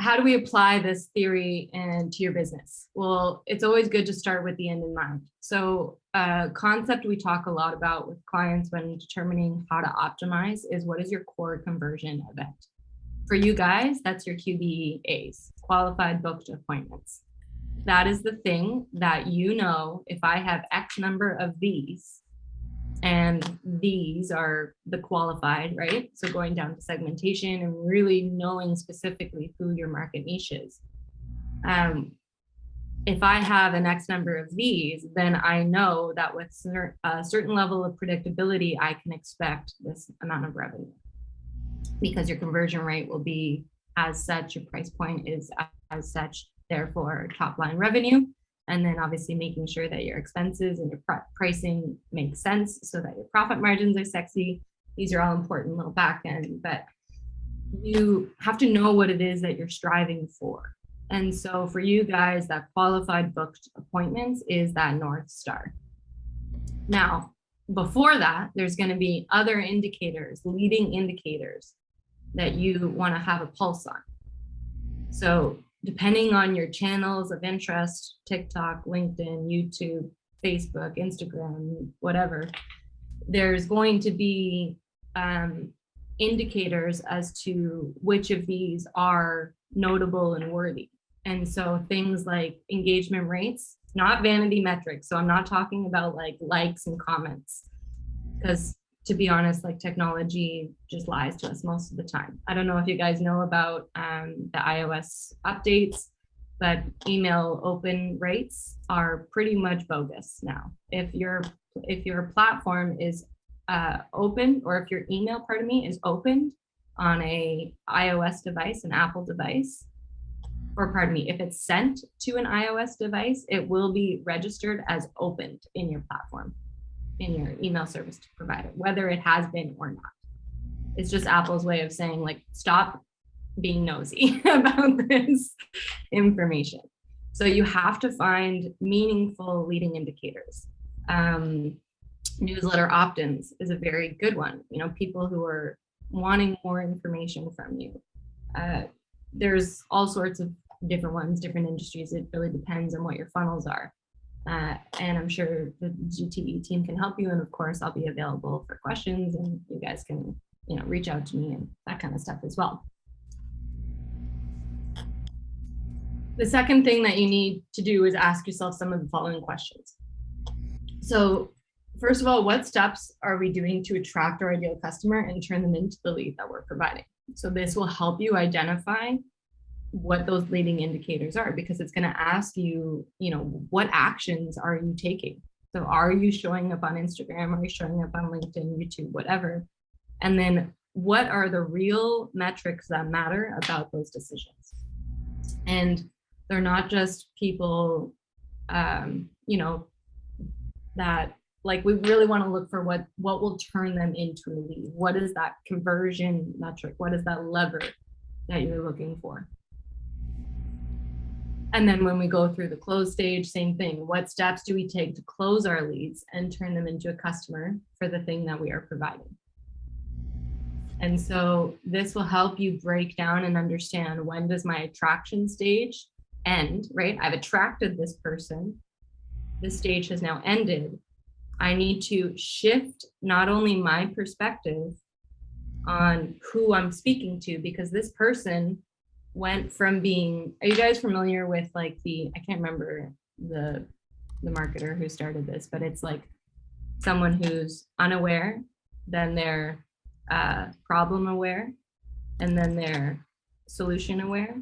how do we apply this theory into your business? Well, it's always good to start with the end in mind. So a concept we talk a lot about with clients when determining how to optimize is what is your core conversion event? For you guys, that's your QBAs, qualified booked appointments. That is the thing that, you know, if I have X number of these, and these are the qualified, right? So going down to segmentation and really knowing specifically who your market niche is. If I have an X number of these, then I know that with a certain level of predictability, I can expect this amount of revenue, because your conversion rate will be as such, your price point is as such, therefore top line revenue. And then obviously making sure that your expenses and your pricing makes sense so that your profit margins are sexy. These are all important little back end, but you have to know what it is that you're striving for. And so for you guys, that qualified booked appointments is that North Star. Now, before that, there's going to be other indicators, leading indicators that you want to have a pulse on. So depending on your channels of interest, TikTok, LinkedIn, YouTube, Facebook, Instagram, whatever, there's going to be indicators as to which of these are notable and worthy. And so things like engagement rates, not vanity metrics. So I'm not talking about like likes and comments, because to be honest, like technology just lies to us most of the time. I don't know if you guys know about the iOS updates, but email open rates are pretty much bogus now. If your platform is open, or if your email, pardon me, is opened on a iOS device, an Apple device, or pardon me, if it's sent to an iOS device, it will be registered as opened in your platform, in your email service provider, whether it has been or not. It's just Apple's way of saying, like, stop being nosy about this information. So you have to find meaningful leading indicators. Newsletter opt-ins is a very good one. You know, people who are wanting more information from you. There's all sorts of different ones, different industries. It really depends on what your funnels are. And I'm sure the GTE team can help you. And of course, I'll be available for questions, and you guys can, you know, reach out to me and that kind of stuff as well. The second thing that you need to do is ask yourself some of the following questions. So first of all, what steps are we doing to attract our ideal customer and turn them into the lead that we're providing? So this will help you identify what those leading indicators are, because it's going to ask you, you know, what actions are you taking? So are you showing up on Instagram? Are you showing up on LinkedIn, YouTube, whatever? And then what are the real metrics that matter about those decisions? And they're not just people, you know, that, like, we really want to look for what will turn them into a lead. What is that conversion metric? What is that lever that you're looking for? And then when we go through the close stage, same thing. What steps do we take to close our leads and turn them into a customer for the thing that we are providing? And so this will help you break down and understand, when does my attraction stage end, right? I've attracted this person. This stage has now ended. I need to shift not only my perspective on who I'm speaking to, because this person went from being, are you guys familiar with, like, I can't remember the marketer who started this, but it's like someone who's unaware, then they're problem aware, and then they're solution aware,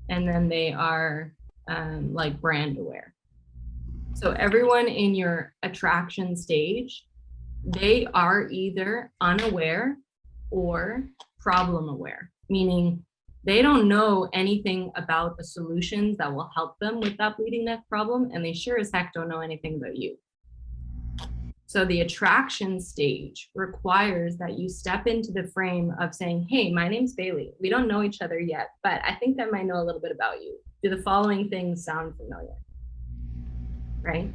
and then they are like brand aware. So everyone in your attraction stage, they are either unaware or problem aware, meaning they don't know anything about the solutions that will help them with that bleeding neck problem, and they sure as heck don't know anything about you. So the attraction stage requires that you step into the frame of saying, hey, my name's Bailey. We don't know each other yet, but I think I might know a little bit about you. Do the following things sound familiar? Right?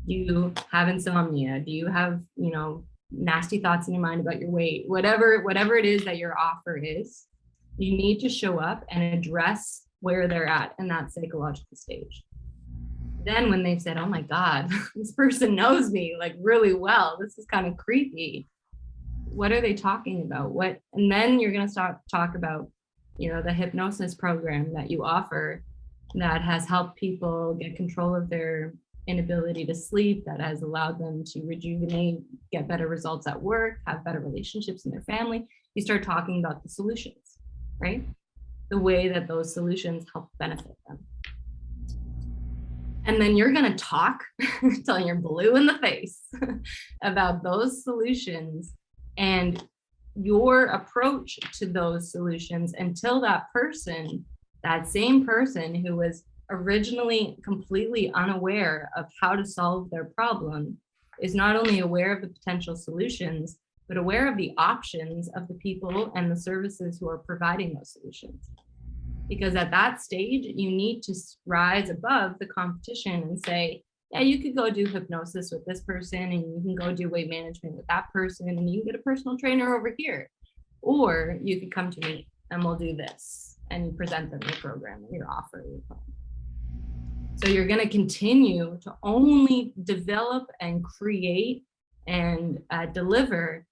Do you have insomnia? Do you have, you know, nasty thoughts in your mind about your weight? Whatever it is that your offer is, You need to show up and address where they're at in that psychological stage. Then when they've said, oh my God, this person knows me like really well, this is kind of creepy. What are they talking about? And then you're going to talk about, the hypnosis program that you offer that has helped people get control of their inability to sleep, that has allowed them to rejuvenate, get better results at work, have better relationships in their family. You start talking about the solutions, right? The way that those solutions help benefit them. And then you're going to talk until you're blue in the face about those solutions and your approach to those solutions until that same person who was originally completely unaware of how to solve their problem is not only aware of the potential solutions, but aware of the options of the people and the services who are providing those solutions. Because at that stage, you need to rise above the competition and say, yeah, you could go do hypnosis with this person, and you can go do weight management with that person, and you can get a personal trainer over here. Or you could come to me and we'll do this, and you present them your program and your offer. So you're going to continue to only develop and create and deliver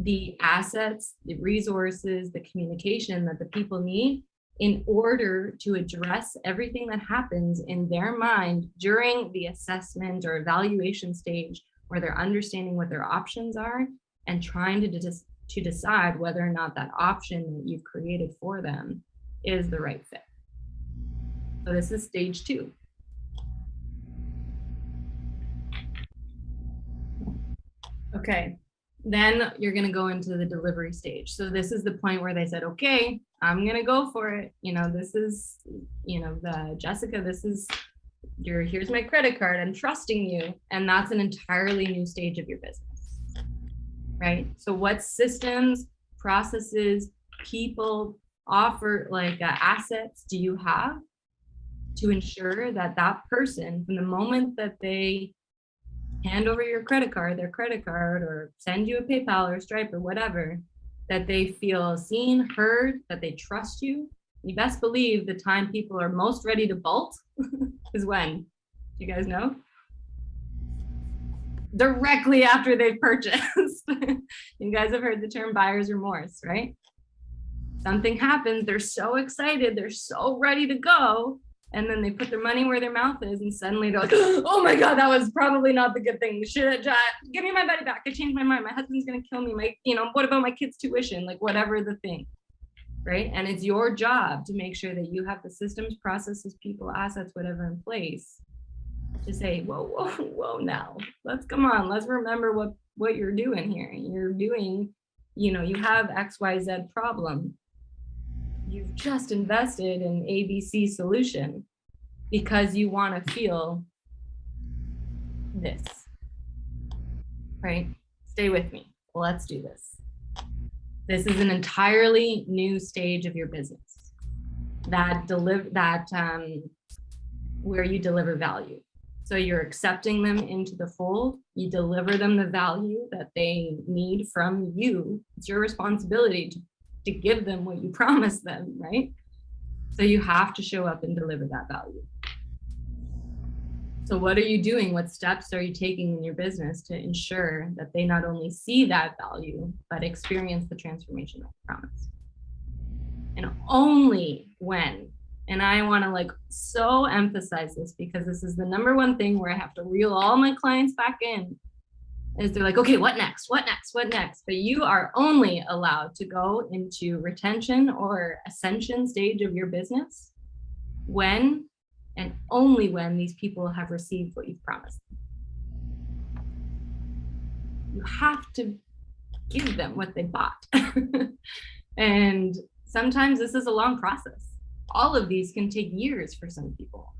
the assets, the resources, the communication that the people need in order to address everything that happens in their mind during the assessment or evaluation stage, where they're understanding what their options are and trying to decide whether or not that option that you've created for them is the right fit. So this is stage 2. Okay, then you're going to go into the delivery stage. So this is the point where they said, okay, I'm going to go for it. This is, Jessica, here's my credit card. I'm trusting you. And that's an entirely new stage of your business, right? So what systems, processes, people, assets do you have to ensure that that person, from the moment that they hand over their credit card, or send you a PayPal or Stripe or whatever, that they feel seen, heard, that they trust you? You best believe the time people are most ready to bolt is when? Do you guys know? Directly after they've purchased. You guys have heard the term buyer's remorse, right? Something happens, they're so excited, they're so ready to go, and then they put their money where their mouth is, and suddenly they're like, oh my God, that was probably not the good thing. Give me my money back. I changed my mind. My husband's going to kill me. What about my kids' tuition? Whatever the thing, right? And it's your job to make sure that you have the systems, processes, people, assets, whatever in place to say, whoa, now let's remember what you're doing here. You're doing, you have XYZ problem. You've just invested in ABC solution because you want to feel this, right? Stay with me. Let's do this. This is an entirely new stage of your business where you deliver value. So you're accepting them into the fold. You deliver them the value that they need from you. It's your responsibility to give them what you promised them, right? So you have to show up and deliver that value. So what are you doing? What steps are you taking in your business to ensure that they not only see that value, but experience the transformation that you promised? And only when, and I want to so emphasize this, because this is the number one thing where I have to reel all my clients back in, is they're like, okay, what next? What next? But you are only allowed to go into retention or ascension stage of your business when, and only when, these people have received what you've promised them. You have to give them what they bought. And sometimes this is a long process. All of these can take years for some people.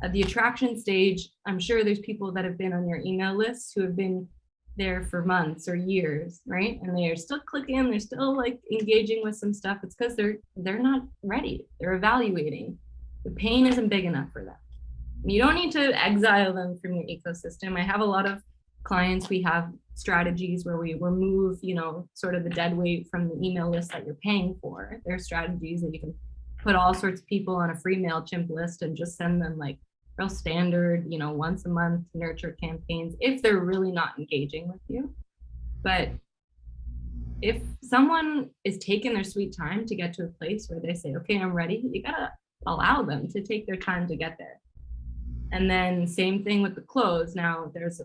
At the attraction stage, I'm sure there's people that have been on your email list who have been there for months or years, right? And they are still clicking, they're still engaging with some stuff. It's because they're not ready. They're evaluating. The pain isn't big enough for them. You don't need to exile them from your ecosystem. I have a lot of clients, we have strategies where we remove, sort of the dead weight from the email list that you're paying for. There are strategies that you can put all sorts of people on a free MailChimp list and just send them like real standard, once a month nurture campaigns if they're really not engaging with you. But if someone is taking their sweet time to get to a place where they say, okay, I'm ready, you gotta allow them to take their time to get there. And then same thing with the close. Now there's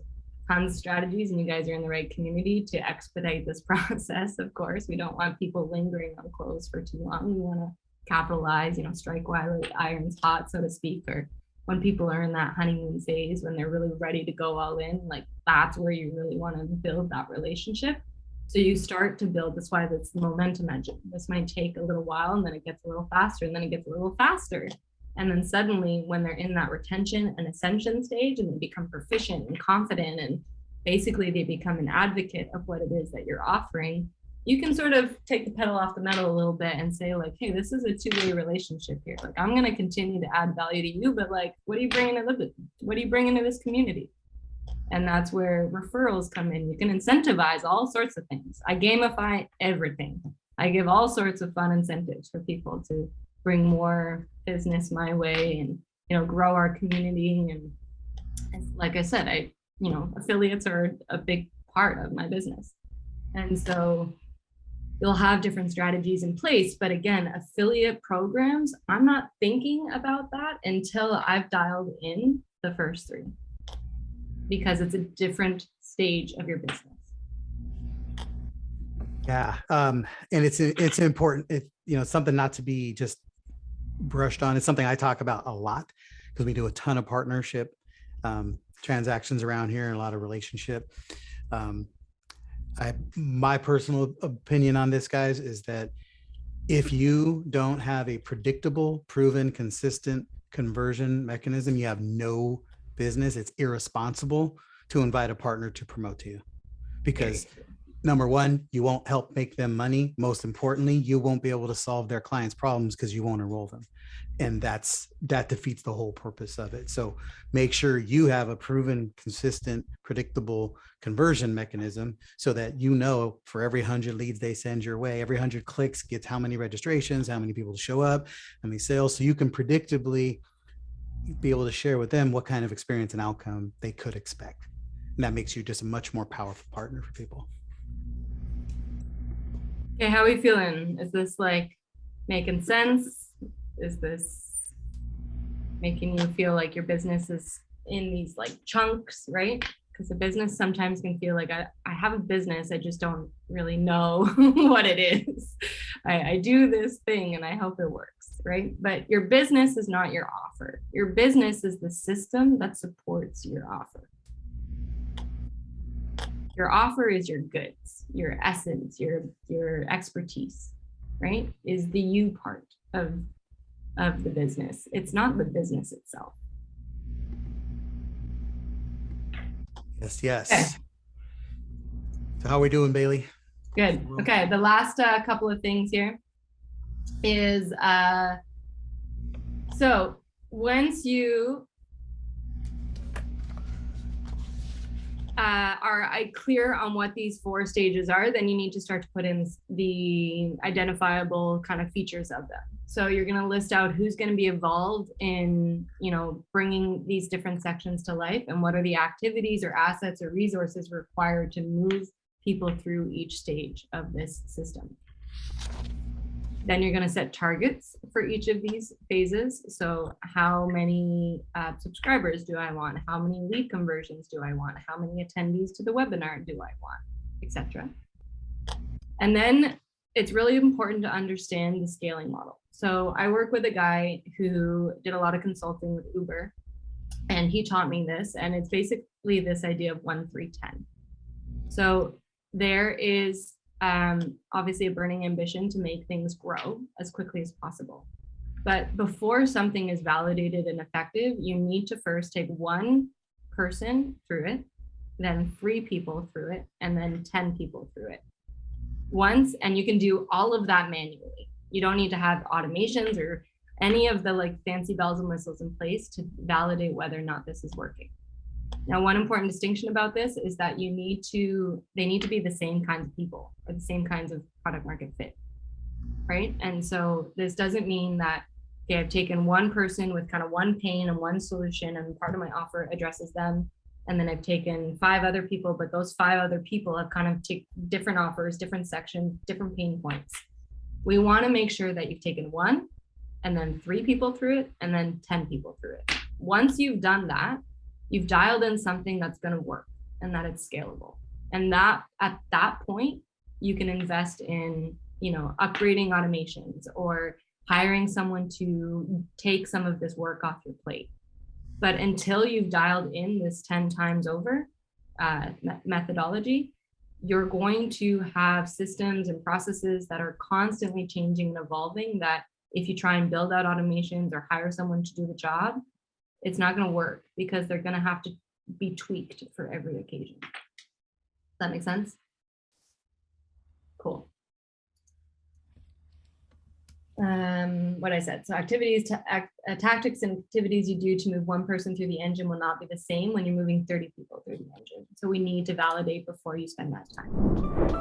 tons of strategies, and you guys are in the right community to expedite this process. Of course, we don't want people lingering on close for too long. We want to capitalize, strike while the iron's hot, so to speak, or when people are in that honeymoon phase, when they're really ready to go all in, like that's where you really want to build that relationship. So you start to build, that's why it's the momentum engine. This might take a little while, and then it gets a little faster, and then it gets a little faster. And then suddenly when they're in that retention and ascension stage, and they become proficient and confident, and basically they become an advocate of what it is that you're offering, you can sort of take the pedal off the metal a little bit and say like, hey, this is a two-way relationship here. Like, I'm going to continue to add value to you, but like, what are you bringing to this community? And that's where referrals come in. You can incentivize all sorts of things. I gamify everything. I give all sorts of fun incentives for people to bring more business my way and, grow our community. And like I said, affiliates are a big part of my business. And so you'll have different strategies in place. But again, affiliate programs, I'm not thinking about that until I've dialed in the first three, because it's a different stage of your business. Yeah. And it's important. It's something not to be just brushed on. It's something I talk about a lot because we do a ton of partnership transactions around here and a lot of relationship. My personal opinion on this, guys, is that if you don't have a predictable, proven, consistent conversion mechanism, you have no business. It's irresponsible to invite a partner to promote to you, because number one, you won't help make them money. Most importantly, you won't be able to solve their clients' problems because you won't enroll them. And that defeats the whole purpose of it. So make sure you have a proven, consistent, predictable conversion mechanism so that for every 100 leads they send your way, every 100 clicks gets how many registrations, how many people show up, how many sales. So you can predictably be able to share with them what kind of experience and outcome they could expect. And that makes you just a much more powerful partner for people. Okay, how are we feeling? Is this like making sense? Is this making you feel like your business is in these like chunks, right? Because a business sometimes can feel like I have a business, I just don't really know what it is. I do this thing and I hope it works, right? But your business is not your offer. Your business is the system that supports your offer. Your offer is your goods, your essence, your expertise, right? Is the you part of the business. It's not the business itself. Yes. Okay. So how are we doing, Bailey? Good. Okay. The last couple of things here is, so once you are clear on what these 4 stages are, then you need to start to put in the identifiable kind of features of them. So you're going to list out who's going to be involved in, bringing these different sections to life, and what are the activities or assets or resources required to move people through each stage of this system. Then you're going to set targets for each of these phases. So how many subscribers do I want? How many lead conversions do I want? How many attendees to the webinar do I want, etc. And then it's really important to understand the scaling model. So I work with a guy who did a lot of consulting with Uber, and he taught me this, and it's basically this idea of 1-3-10. So there is obviously a burning ambition to make things grow as quickly as possible. But before something is validated and effective, you need to first take 1 person through it, then 3 people through it, and then 10 people through it. Once, and you can do all of that manually. You don't need to have automations or any of the like fancy bells and whistles in place to validate whether or not this is working. Now, one important distinction about this is that they need to be the same kinds of people or the same kinds of product market fit, right? And so this doesn't mean that, okay, I've taken one person with kind of one pain and one solution, and part of my offer addresses them. And then I've taken 5 other people, but those 5 other people have kind of taken different offers, different sections, different pain points. We want to make sure that you've taken one and then 3 people through it and then 10 people through it. Once you've done that, you've dialed in something that's going to work and that it's scalable. And that at that point, you can invest in, upgrading automations or hiring someone to take some of this work off your plate. But until you've dialed in this 10 times over methodology, you're going to have systems and processes that are constantly changing and evolving, that if you try and build out automations or hire someone to do the job, it's not going to work because they're going to have to be tweaked for every occasion. Does that make sense? Cool. What I said. So tactics and activities you do to move one person through the engine will not be the same when you're moving 30 people through the engine. So we need to validate before you spend that time.